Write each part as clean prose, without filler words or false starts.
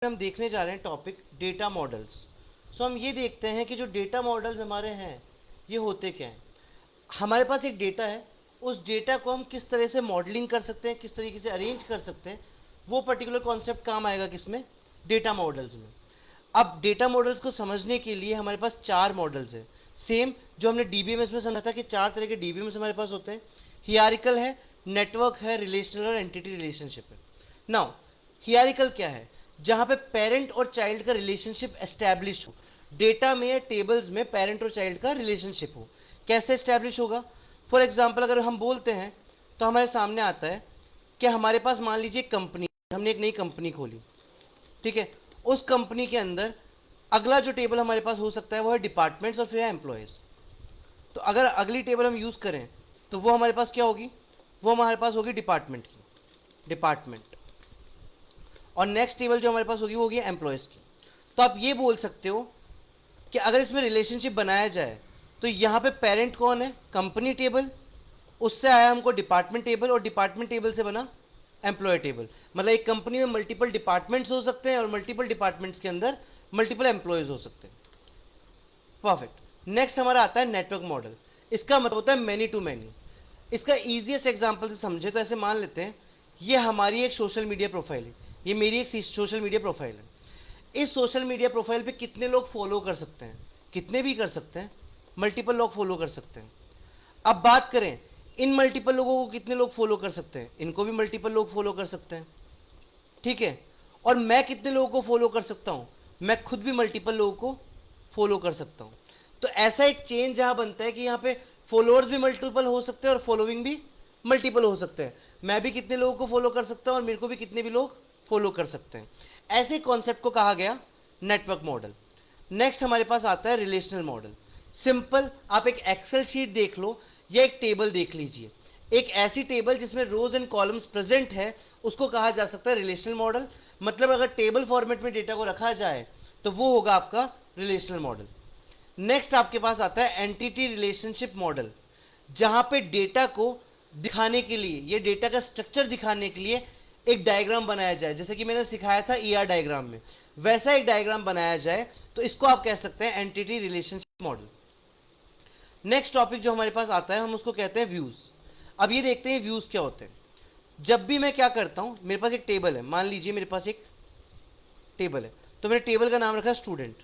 हम देखने जा रहे हैं टॉपिक डेटा मॉडल्स। सो हम ये देखते हैं कि जो डेटा मॉडल्स हमारे हैं ये होते क्या हैं। हमारे पास एक डेटा है, उस डेटा को हम किस तरह से मॉडलिंग कर सकते हैं, किस तरीके से अरेंज कर सकते हैं, वो पर्टिकुलर कॉन्सेप्ट काम आएगा किसमें, डेटा मॉडल्स में। अब डेटा मॉडल्स को समझने के लिए हमारे पास चार मॉडल्स हैं, सेम जो हमने डीबीएमएस में समझा था कि चार तरह के डीबीएमएस हमारे पास होते हैं। हियरार्किकल है, नेटवर्क है, रिलेशनल और एंटिटी रिलेशनशिप है। नाउ हियरार्किकल क्या है? जहां पे पेरेंट और चाइल्ड का रिलेशनशिप एस्टैब्लिश हो, डेटा में या टेबल्स में पेरेंट और चाइल्ड का रिलेशनशिप हो। कैसे एस्टैब्लिश होगा? फॉर एग्जाम्पल अगर हम बोलते हैं तो हमारे सामने आता है कि हमारे पास मान लीजिए कंपनी, हमने एक नई कंपनी खोली, ठीक है। उस कंपनी के अंदर अगला जो टेबल हमारे पास हो सकता है वो है डिपार्टमेंट्स और फिर है एम्प्लॉयज़। तो अगर अगली टेबल हम यूज़ करें तो वो हमारे पास क्या होगी? वो हमारे पास होगी डिपार्टमेंट की, डिपार्टमेंट। और नेक्स्ट टेबल जो हमारे पास होगी वो होगी एम्प्लॉयज़ की। तो आप ये बोल सकते हो कि अगर इसमें रिलेशनशिप बनाया जाए तो यहाँ पे पेरेंट कौन है? कंपनी टेबल, उससे आया हमको डिपार्टमेंट टेबल, और डिपार्टमेंट टेबल से बना एम्प्लॉय टेबल। मतलब एक कंपनी में मल्टीपल डिपार्टमेंट्स हो सकते हैं और मल्टीपल डिपार्टमेंट्स के अंदर मल्टीपल एम्प्लॉयज हो सकते हैं। परफेक्ट। नेक्स्ट हमारा आता है नेटवर्क मॉडल। इसका मतलब होता है मैनी टू मैनी। इसका ईजिएस्ट एग्जाम्पल से समझे तो ऐसे मान लेते हैं ये हमारी एक सोशल मीडिया प्रोफाइल है, ये मेरी एक सोशल मीडिया प्रोफाइल है। इस सोशल मीडिया प्रोफाइल पे कितने लोग फॉलो कर सकते हैं? कितने भी कर सकते हैं, मल्टीपल लोग फॉलो कर सकते हैं। अब बात करें इन मल्टीपल लोगों को कितने लोग फॉलो कर सकते हैं, इनको भी मल्टीपल लोग फॉलो कर सकते हैं, ठीक है। और मैं कितने लोगों को फॉलो कर सकता हूं? मैं खुद भी मल्टीपल लोगों को फॉलो कर सकता हूं। तो ऐसा एक चेन जहां बनता है कि यहां पे फॉलोअर्स भी मल्टीपल हो सकते हैं और फॉलोइंग भी मल्टीपल हो सकते हैं। मैं भी कितने लोगों को फॉलो कर सकता हूं और मेरे को भी कितने भी लोग फॉलो कर सकते हैं। ऐसे कॉन्सेप्ट को कहा गया नेटवर्क मॉडल। नेक्स्ट हमारे पास आता है रिलेशनल मॉडल। सिंपल, आप एक एक्सेल शीट देख लो या एक टेबल देख लीजिए, एक ऐसी टेबल जिसमें रोज एंड कॉलम्स प्रेजेंट है उसको कहा जा सकता है रिलेशनल मॉडल। मतलब अगर टेबल फॉर्मेट में डेटा को रखा जाए तो वो होगा आपका रिलेशनल मॉडल। नेक्स्ट आपके पास आता है एंटिटी रिलेशनशिप मॉडल, जहां पे डेटा को दिखाने के लिए, ये डेटा का स्ट्रक्चर दिखाने के लिए एक डायग्राम बनाया जाए, जैसे कि मैंने सिखाया था ईआर डायग्राम में, वैसा एक डायग्राम बनाया जाए तो इसको आप कह सकते हैं entity relationship model. Next topic जो हमारे पास आता है हम उसको कहते हैं व्यूज। अब ये देखते हैं व्यूज क्या होते हैं। जब भी मैं क्या करता हूं, मेरे पास एक टेबल है, मान लीजिए मेरे पास एक टेबल है, तो मैंने टेबल का नाम रखा है स्टूडेंट,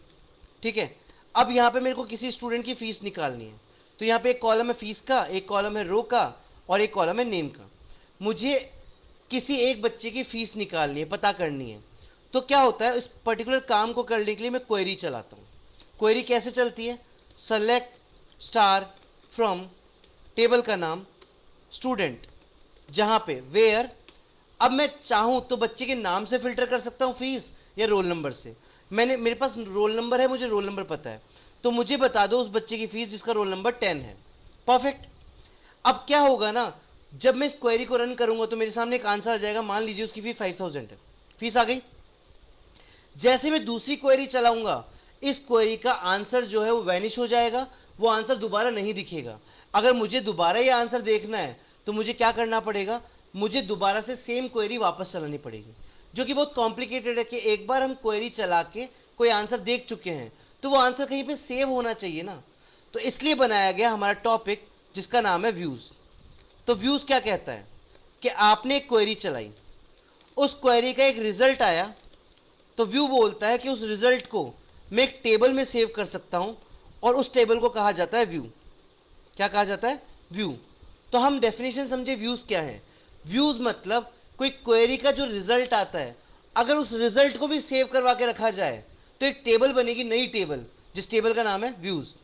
ठीक है। अब यहां पे मेरे को किसी स्टूडेंट की फीस निकालनी है, तो यहां पे एक कॉलम है फीस का, एक कॉलम है रो का और एक कॉलम है नेम का। मुझे किसी एक बच्चे की फीस निकालनी है, पता करनी है। तो क्या होता है, इस पर्टिकुलर काम को करने के लिए मैं क्वेरी चलाता हूं। क्वेरी कैसे चलती है? सेलेक्ट स्टार फ्रॉम टेबल का नाम स्टूडेंट, जहां पे वेयर, अब मैं चाहूं तो बच्चे के नाम से फिल्टर कर सकता हूं फीस या रोल नंबर से। मेरे पास रोल नंबर है, मुझे रोल नंबर पता है, तो मुझे बता दो उस बच्चे की फीस जिसका रोल नंबर 10 है। परफेक्ट। अब क्या होगा ना, जब मैं इस क्वेरी को रन करूंगा तो मेरे सामने एक आंसर आ जाएगा, मान लीजिए उसकी फीस 5000 है, फीस आ गई। जैसे मैं दूसरी क्वेरी चलाऊंगा, इस क्वेरी का आंसर जो है वो वैनिश हो जाएगा, वो आंसर दोबारा नहीं दिखेगा। अगर मुझे दोबारा ये आंसर देखना है तो मुझे क्या करना पड़ेगा? मुझे दोबारा से सेम क्वेरी वापस चलानी पड़ेगी, जो कि बहुत कॉम्प्लिकेटेड है कि एक बार हम क्वेरी चला के कोई आंसर देख चुके हैं तो वो आंसर कहीं पे सेव होना चाहिए ना। तो इसलिए बनाया गया हमारा टॉपिक जिसका नाम है व्यूज। तो व्यूज क्या कहता है कि आपने एक क्वेरी चलाई, उस क्वेरी का एक रिजल्ट आया, तो व्यू बोलता है कि उस रिजल्ट को मैं एक टेबल में सेव कर सकता हूं और उस टेबल को कहा जाता है व्यू। क्या कहा जाता है? व्यू। तो हम डेफिनेशन समझे व्यूज क्या है। व्यूज मतलब कोई क्वेरी का जो रिजल्ट आता है, अगर उस रिजल्ट को भी सेव करवा के रखा जाए तो एक टेबल बनेगी, नई टेबल, जिस टेबल का नाम है व्यूज।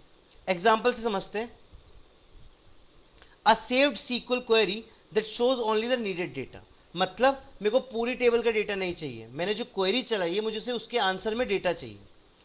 एग्जाम्पल से समझते हैं। A saved sequel query that shows only the needed data. मतलब मेरे को पूरी टेबल का डेटा नहीं चाहिए, मैंने जो क्वेरी चलाई है मुझे सिर्फ उसके आंसर में डेटा चाहिए।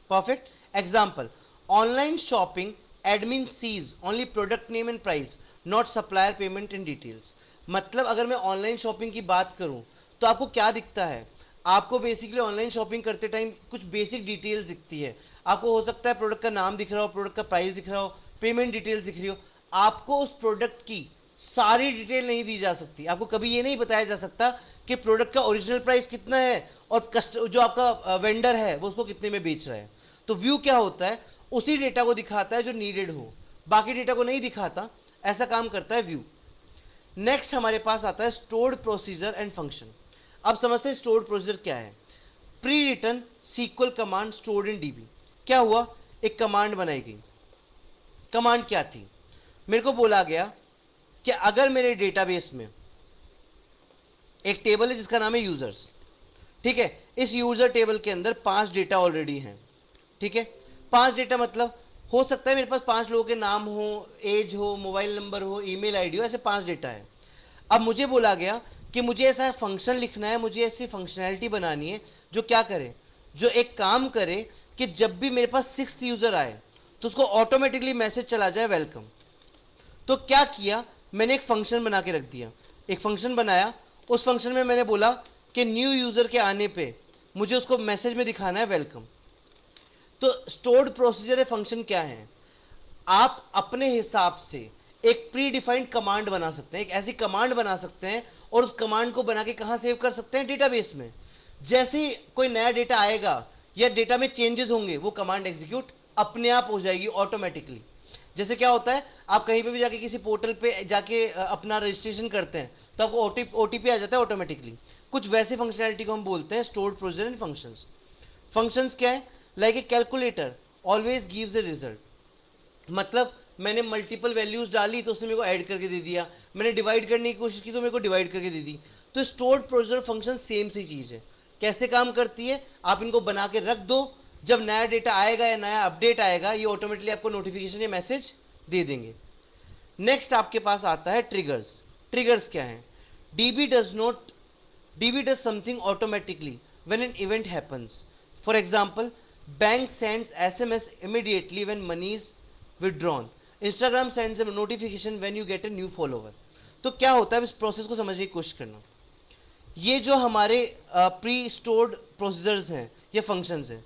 Perfect. Example, online shopping admin sees only product name and price, not supplier payment in details. मतलब अगर मैं ऑनलाइन शॉपिंग की बात करूं तो आपको क्या दिखता है? आपको बेसिकली ऑनलाइन शॉपिंग करते टाइम कुछ बेसिक डिटेल्स दिखती है। आपको हो सकता है प्रोडक्ट का नाम दिख रहा हो, प्रोडक्ट का प्राइस दिख रहा हो, पेमेंट डिटेल्स दिख रही हो। आपको उस प्रोडक्ट की सारी डिटेल नहीं दी जा सकती। आपको कभी ये नहीं बताया जा सकता कि प्रोडक्ट का ओरिजिनल प्राइस कितना है और जो आपका वेंडर है वो उसको कितने में बेच रहा है। तो व्यू क्या होता है, उसी डेटा को दिखाता है जो नीडेड हो, बाकी डेटा को नहीं दिखाता, ऐसा काम करता है व्यू। नेक्स्ट हमारे पास आता है स्टोर्ड प्रोसीजर एंड फंक्शन। अब समझते हैं स्टोर्ड प्रोसीजर क्या है। Pre written SQL command stored in DB. क्या हुआ, एक कमांड बनाई गई। कमांड क्या थी, मेरे को बोला गया कि अगर मेरे डेटाबेस में एक टेबल है जिसका नाम है यूजर्स, ठीक है, इस यूजर टेबल के अंदर 5 डेटा ऑलरेडी हैं, ठीक है। 5 डेटा मतलब हो सकता है मेरे पास 5 लोगों के नाम हो, एज हो, मोबाइल नंबर हो, ईमेल आईडी हो, ऐसे 5 डेटा है। अब मुझे बोला गया कि मुझे ऐसा फंक्शन लिखना है, मुझे ऐसी फंक्शनैलिटी बनानी है जो क्या करे, जो एक काम करे कि जब भी मेरे पास 6th यूजर आए तो उसको ऑटोमेटिकली मैसेज चला जाए वेलकम। तो क्या किया, मैंने एक फंक्शन बना के रख दिया, एक फंक्शन बनाया। उस फंक्शन में मैंने बोला कि न्यू यूजर के आने पे मुझे उसको मैसेज में दिखाना है वेलकम। तो स्टोर्ड प्रोसीजर फंक्शन क्या है, आप अपने हिसाब से एक प्री डिफाइंड कमांड बना सकते हैं, एक ऐसी कमांड बना सकते हैं और उस कमांड को बना के कहां सेव कर सकते हैं, डेटाबेस में। जैसे ही कोई नया डेटा आएगा या डेटा में चेंजेस होंगे वो कमांड एग्जीक्यूट अपने आप हो जाएगी ऑटोमेटिकली। जैसे क्या होता है, आप कहीं पे भी जाके किसी पोर्टल पे जाके अपना रजिस्ट्रेशन करते हैं तो आपको ओटीपी आ जाता है ऑटोमेटिकली। कुछ वैसे फंक्शनैलिटी को हम बोलते हैं stored procedure and functions. Functions क्या है, like a calculator always gives a result. मतलब मैंने मल्टीपल वैल्यूज डाली तो उसने मेरे को ऐड करके दे दिया, मैंने डिवाइड करने की कोशिश की तो मेरे को डिवाइड करके दे दी। तो स्टोर्ड प्रोसीजर फंक्शन सेम सी चीज है। कैसे काम करती है, आप इनको बना के रख दो, जब नया डेटा आएगा या नया अपडेट आएगा ये ऑटोमेटिकली आपको नोटिफिकेशन या मैसेज दे देंगे। नेक्स्ट आपके पास आता है ट्रिगर्स। ट्रिगर्स क्या है, dB does something automatically when an event happens. For example, bank sends SMS immediately when money is withdrawn. Instagram sends a notification when you get a new follower. तो क्या होता है, इस प्रोसेस को समझने की कोशिश करना। ये जो हमारे प्री स्टोर्ड प्रोसीजर्स हैं, ये फंक्शंस हैं,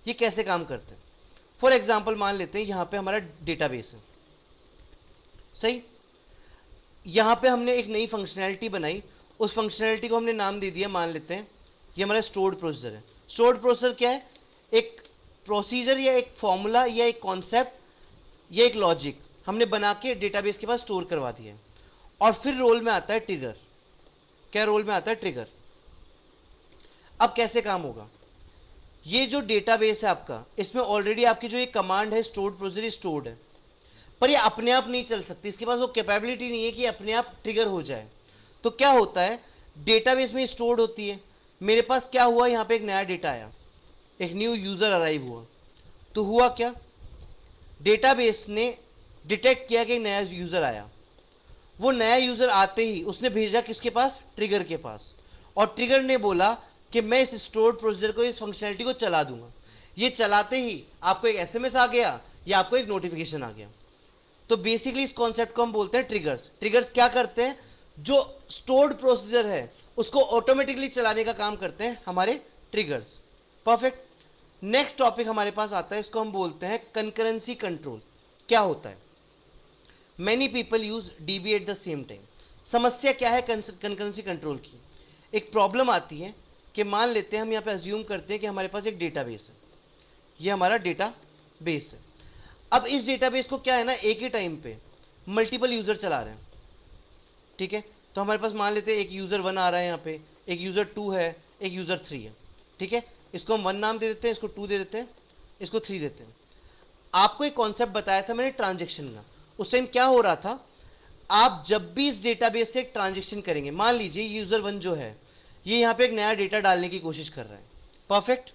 ये कैसे काम करते हैं। फॉर एग्जाम्पल मान लेते हैं यहाँ पे हमारा डेटाबेस है, सही। यहाँ पे हमने एक नई फंक्शनैलिटी बनाई, उस फंक्शनैलिटी को हमने नाम दे दिया, मान लेते हैं ये हमारा स्टोर्ड प्रोसीजर है। स्टोर्ड प्रोसीजर क्या है, एक प्रोसीजर या एक फॉर्मूला या एक कॉन्सेप्ट या एक लॉजिक हमने बना के डेटाबेस के पास स्टोर करवा दिया है। और फिर रोल में आता है ट्रिगर। क्या रोल में आता है, ट्रिगर। अब कैसे काम होगा, ये जो डेटाबेस है आपका, इसमें ऑलरेडी आपकी जो ये कमांड है स्टोर्ड प्रोसीजर स्टोर्ड है, पर ये अपने आप नहीं चल सकती, इसके पास वो कैपेबिलिटी नहीं है कि अपने आप ट्रिगर हो जाए। तो क्या होता है, डेटाबेस में स्टोर्ड होती है। मेरे पास क्या हुआ, यहाँ पे एक नया डेटा आया, एक न्यू यूजर अराइव हुआ, तो हुआ क्या, डेटाबेस ने डिटेक्ट किया कि एक नया यूजर आया। वो नया यूजर आते ही उसने भेजा किसके पास, ट्रिगर के पास। और ट्रिगर ने बोला कि मैं इस स्टोर्ड प्रोसीजर को, इस फंक्शनैलिटी को चला दूंगा। ये चलाते ही आपको एक एसएमएस आ गया या आपको एक नोटिफिकेशन आ गया। तो बेसिकली इस कॉन्सेप्ट को हम बोलते हैं ट्रिगर्स। ट्रिगर्स क्या करते हैं, जो स्टोर्ड प्रोसीजर है उसको ऑटोमेटिकली चलाने का काम करते हैं हमारे ट्रिगर्स। परफेक्ट। नेक्स्ट टॉपिक हमारे पास आता है, इसको हम बोलते हैं कंकरेंसी कंट्रोल। क्या होता है, many people use dB at the same time. समस्या क्या है कंकरेंसी कंट्रोल की, एक प्रॉब्लम आती है कि मान लेते हैं, हम यहाँ पे अज्यूम करते हैं कि हमारे पास एक डेटाबेस है, ये हमारा डेटाबेस है। अब इस डेटाबेस को क्या है ना, एक ही टाइम पे मल्टीपल यूजर चला रहे हैं, ठीक है। तो हमारे पास मान लेते हैं एक यूजर 1 आ रहा है यहाँ पे, एक यूजर 2 है, एक यूजर 3 है, ठीक है। इसको हम 1 नाम दे देते हैं, इसको 2 दे देते हैं, इसको 3 देते हैं। आपको एक कॉन्सेप्ट बताया था मैंने ट्रांजेक्शन का, उस टाइम क्या हो रहा था, आप जब भी इस डेटाबेस से एक ट्रांजेक्शन करेंगे, मान लीजिए यूजर 1 जो है ये यहाँ पे एक नया डेटा डालने की कोशिश कर रहा है, परफेक्ट।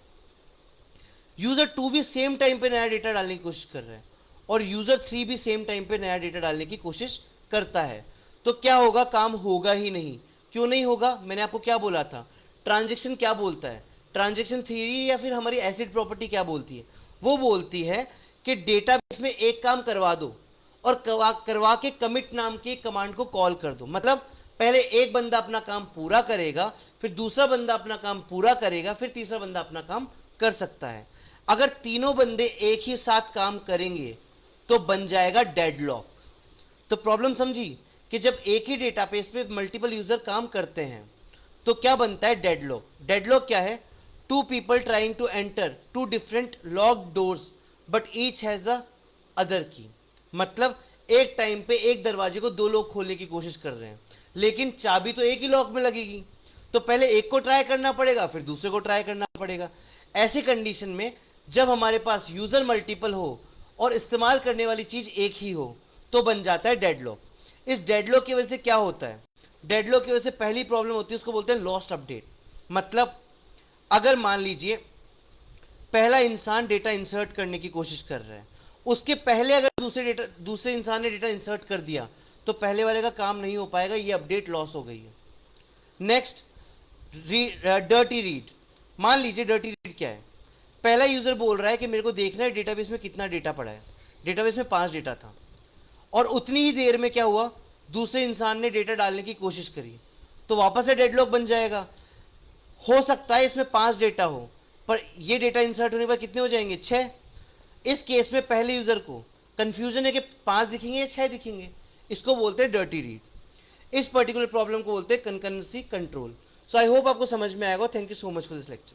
यूजर 2 भी सेम टाइम पे नया डेटा डालने की कोशिश कर रहा है और यूजर 3 भी सेम टाइम पे नया डेटा डालने की कोशिश करता है। तो क्या होगा, काम होगा ही नहीं। क्यों नहीं होगा, मैंने आपको क्या बोला था, ट्रांजेक्शन क्या बोलता है, ट्रांजेक्शन थ्योरी या फिर हमारी एसिड प्रॉपर्टी क्या बोलती है, वो बोलती है कि डेटाबेस में एक काम करवा दो और करवा के कमिट नाम की कमांड को कॉल कर दो। मतलब पहले एक बंदा अपना काम पूरा करेगा, फिर दूसरा बंदा अपना काम पूरा करेगा, फिर तीसरा बंदा अपना काम कर सकता है। अगर तीनों बंदे एक ही साथ काम करेंगे तो बन जाएगा डेडलॉक। तो प्रॉब्लम समझी कि जब एक ही डेटाबेस पे मल्टीपल यूजर काम करते हैं तो क्या बनता है डेडलॉक। डेडलॉक क्या है, two people trying to enter two different lock doors but each has the other key. मतलब एक टाइम पे एक दरवाजे को दो लोग खोलने की कोशिश कर रहे हैं, लेकिन चाबी तो एक ही लॉक में लगेगी, तो पहले एक को ट्राई करना पड़ेगा फिर दूसरे को ट्राई करना पड़ेगा। ऐसी कंडीशन में जब हमारे पास यूजर मल्टीपल हो और इस्तेमाल करने वाली चीज एक ही हो तो बन जाता है डेडलॉक। इस डेडलॉक की वजह से क्या होता है, डेडलॉक की वजह से पहली प्रॉब्लम होती है उसको बोलते हैं लॉस्ट अपडेट। मतलब अगर मान लीजिए पहला इंसान डेटा इंसर्ट करने की कोशिश कर रहा है, उसके पहले अगर दूसरे इंसान ने डेटा इंसर्ट कर दिया तो पहले वाले का काम नहीं हो पाएगा, ये अपडेट लॉस हो गई है। Next, dirty read. मान लीजिए डर्टी रीड क्या है, पहला यूजर बोल रहा है कि मेरे को देखना है डेटाबेस में कितना डेटा पड़ा है, डेटाबेस में 5 डेटा था, और उतनी ही देर में क्या हुआ, दूसरे इंसान ने डेटा डालने की कोशिश करी, तो वापस से डेडलॉक बन जाएगा। हो सकता है इसमें 5 डेटा हो पर ये डेटा इंसर्ट होने पर कितने हो जाएंगे, 6। इस केस में पहले यूजर को कंफ्यूजन है कि 5 दिखेंगे या 6 दिखेंगे, इसको बोलते हैं डर्टी रीड। इस पर्टिकुलर प्रॉब्लम को बोलते हैं concurrency control. So I hope आपको समझ में आएगा। Thank you so much for this lecture.